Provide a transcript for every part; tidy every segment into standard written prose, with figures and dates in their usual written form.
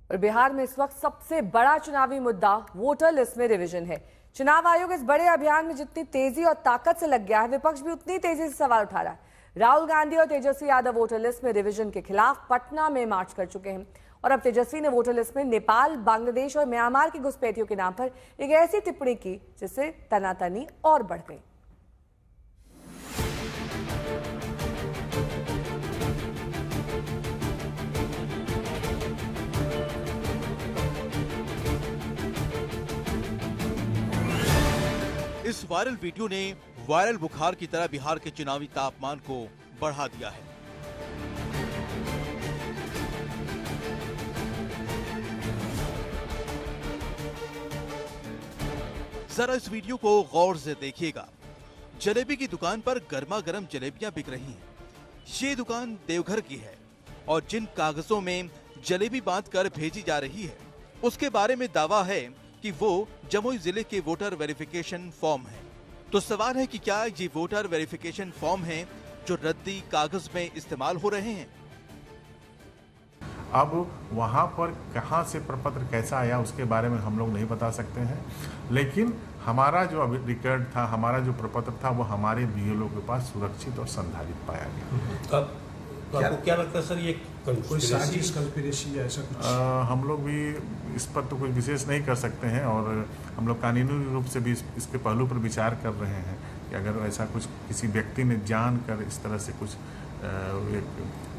और बिहार में इस वक्त सबसे बड़ा चुनावी मुद्दा वोटर लिस्ट में रिवीजन है। चुनाव आयोग इस बड़े अभियान में जितनी तेजी और ताकत से लग गया है, विपक्ष भी उतनी तेजी से सवाल उठा रहा है। राहुल गांधी और तेजस्वी यादव वोटर लिस्ट में रिवीजन के खिलाफ पटना में मार्च कर चुके हैं और अब तेजस्वी ने वोटर लिस्ट में नेपाल, बांग्लादेश और म्यांमार की घुसपैठियों के नाम पर एक ऐसी टिप्पणी की जिससे तनातनी और बढ़ गई। इस वायरल वीडियो ने वायरल बुखार की तरह बिहार के चुनावी तापमान को बढ़ा दिया है। जरा इस वीडियो को गौर से देखिएगा। जलेबी की दुकान पर गर्मा गर्म जलेबियां बिक रही हैं। ये दुकान देवघर की है और जिन कागजों में जलेबी बांधकर भेजी जा रही है उसके बारे में दावा है कि वो जमुई जिले के वोटर वेरिफिकेशन फॉर्म है। तो सवाल है कि क्या ये वोटर वेरिफिकेशन फॉर्म हैं जो रद्दी कागज में इस्तेमाल हो रहे हैं? अब वहाँ पर कहाँ से प्रपत्र कैसा आया उसके बारे में हम लोग नहीं बता सकते हैं, लेकिन हमारा जो अभी रिकॉर्ड था, हमारा जो प्रपत्र था वो हमारे बीएलओ के पास सुरक्षित और संधारित पाया गया। तो आपको क्या लगता है सर, ये कोई साजिश कंस्पिरेसी या ऐसा कुछ? हम लोग भी इस पर तो कोई विशेष नहीं कर सकते हैं और हम लोग कानूनी रूप से भी इसके पहलू पर विचार कर रहे हैं कि अगर ऐसा कुछ किसी व्यक्ति ने जान कर इस तरह से कुछ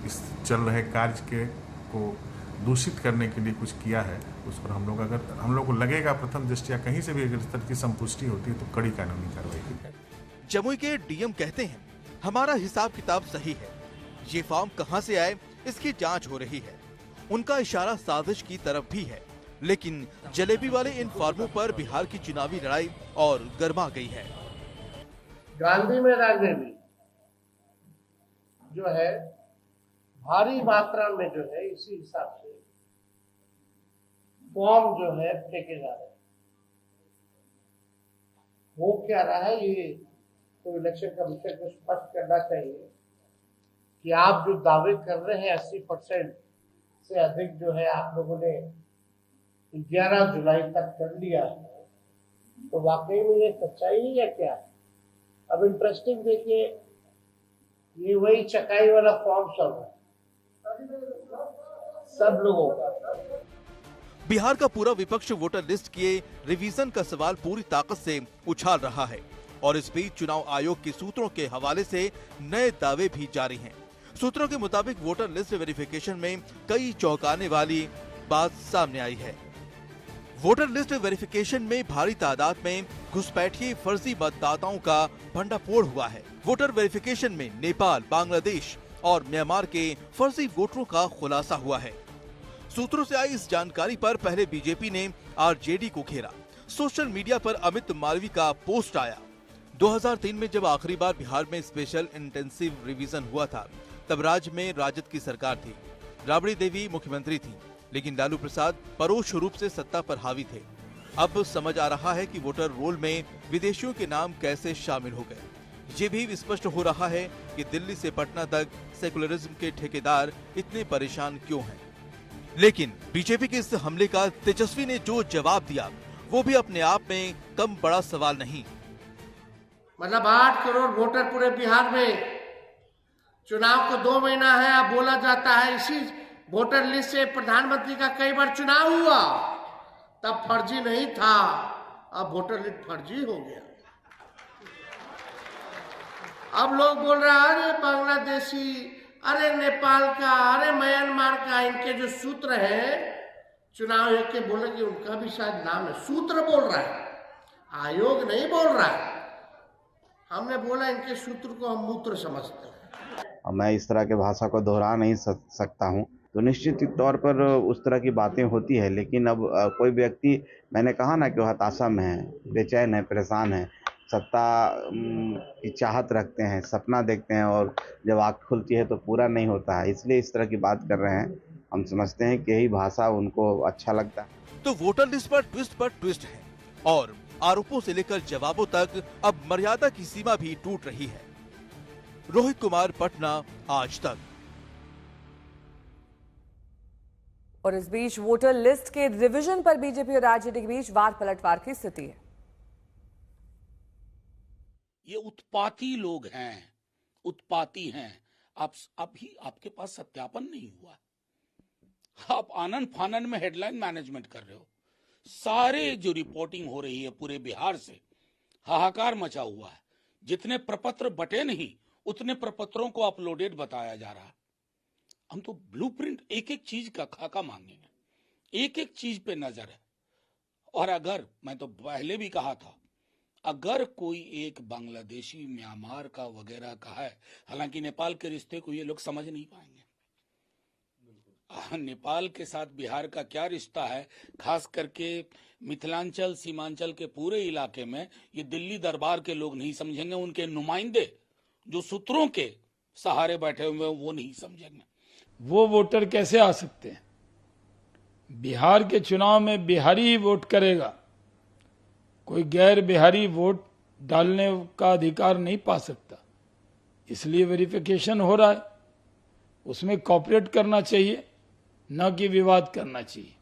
इस चल रहे कार्य के को दूषित करने के लिए कुछ किया है, उस पर अगर हम लोग को लगेगा प्रथम दृष्टया कहीं से भी अगर इस तरह की संपुष्टि होती है तो कड़ी कानूनी कार्रवाई की। जमुई के डीएम कहते हैं हमारा हिसाब किताब सही है, ये फॉर्म कहां से आए इसकी जांच हो रही है। उनका इशारा साजिश की तरफ भी है, लेकिन जलेबी वाले इन फॉर्मों पर बिहार की चुनावी लड़ाई और गर्मा गई है। गांधी में राजनीति जो है भारी मात्रा में जो है इसी हिसाब से फॉर्म जो है फेंके जा रहे हैं। हो क्या रहा है ये तो इलेक्शन कमीशन को स्पष्ट करना चाहिए कि आप जो दावे कर रहे हैं 80% से अधिक जो है आप लोगों ने 11 जुलाई तक कर लिया है, तो वाकई में ये सच्चाई है या क्या? अब इंटरेस्टिंग देखिए, ये वही चकाई वाला फॉर्म चल रहा है सब लोगों का। बिहार का पूरा विपक्ष वोटर लिस्ट के रिवीजन का सवाल पूरी ताकत से उछाल रहा है और इस बीच चुनाव आयोग के सूत्रों के हवाले से नए दावे भी जारी हैं। सूत्रों के मुताबिक वोटर लिस्ट वेरिफिकेशन में कई चौंकाने वाली बात सामने आई है। वोटर लिस्ट वेरिफिकेशन में भारी तादाद में घुसपैठिए फर्जी मतदाताओं का भंडाफोड़ हुआ है। वोटर वेरिफिकेशन में नेपाल, बांग्लादेश और म्यांमार के फर्जी वोटरों का खुलासा हुआ है। सूत्रों से आई इस जानकारी पर पहले बीजेपी ने आरजेडी को घेरा। सोशल मीडिया पर अमित मालवीय का पोस्ट आया। 2003 में जब आखिरी बार बिहार में स्पेशल इंटेंसिव रिवीजन हुआ था, तब राज्य में राजद की सरकार थी। राबड़ी देवी मुख्यमंत्री थी, लेकिन लालू प्रसाद परोक्ष रूप से सत्ता पर हावी थे। अब समझ आ रहा है कि वोटर रोल में विदेशियों के नाम कैसे शामिल हो गए। ये भी स्पष्ट हो रहा है कि दिल्ली से पटना तक सेकुलरिज्म के ठेकेदार इतने परेशान क्यों हैं। लेकिन बीजेपी के इस हमले का तेजस्वी ने जो जवाब दिया वो भी अपने आप में कम बड़ा सवाल नहीं। मतलब 8 करोड़ वोटर पूरे बिहार में, चुनाव को 2 महीना है, अब बोला जाता है इसी वोटर लिस्ट से प्रधानमंत्री का कई बार चुनाव हुआ, तब फर्जी नहीं था, अब वोटर लिस्ट फर्जी हो गया। अब लोग बोल रहे हैं अरे बांग्लादेशी, अरे नेपाल का, अरे म्यांमार का, इनके जो सूत्र है चुनाव आयोग के, बोले कि उनका भी शायद नाम है। सूत्र बोल रहा है, आयोग नहीं बोल रहा है। हमने बोला इनके सूत्र को हम मूत्र समझते हैं। मैं इस तरह के भाषा को दोहरा नहीं सकता हूं, तो निश्चित तौर पर उस तरह की बातें होती है। लेकिन अब कोई व्यक्ति, मैंने कहा ना कि वो हताशा में है, बेचैन है, परेशान है, सत्ता की चाहत रखते हैं, सपना देखते हैं और जब आँख खुलती है तो पूरा नहीं होता है, इसलिए इस तरह की बात कर रहे हैं। हम समझते हैं कि यही भाषा उनको अच्छा लगता है। तो वोटर लिस्ट पर ट्विस्ट है और आरोपों से लेकर जवाबों तक अब मर्यादा की सीमा भी टूट रही है। रोहित कुमार, पटना, आज तक। और इस बीच वोटर लिस्ट के रिवीजन पर बीजेपी और आरजेडी के बीच वार पलटवार की स्थिति है। ये उत्पाती लोग हैं, उत्पाती हैं। अभी आपके पास सत्यापन नहीं हुआ, आप आनन फानन में हेडलाइन मैनेजमेंट कर रहे हो। सारे जो रिपोर्टिंग हो रही है पूरे बिहार से हाहाकार मचा हुआ है। जितने प्रपत्र बटे नहीं उतने प्रपत्रों को अपलोडेड बताया जा रहा है। हम तो ब्लूप्रिंट एक एक चीज का खाका मांगेंगे, एक एक चीज पे नजर है। और अगर, मैं तो पहले भी कहा था, अगर कोई एक बांग्लादेशी म्यांमार का वगैरह का है, हालांकि नेपाल के रिश्ते को ये लोग समझ नहीं पाएंगे। नेपाल के साथ बिहार का क्या रिश्ता है, खास करके मिथिलांचल सीमांचल के पूरे इलाके में, ये दिल्ली दरबार के लोग नहीं समझेंगे। उनके नुमाइंदे जो सूत्रों के सहारे बैठे हुए हैं वो नहीं समझेंगे। वो वोटर कैसे आ सकते हैं? बिहार के चुनाव में बिहारी ही वोट करेगा, कोई गैर बिहारी वोट डालने का अधिकार नहीं पा सकता। इसलिए वेरिफिकेशन हो रहा है, उसमें कॉपरेट करना चाहिए, न कि विवाद करना चाहिए।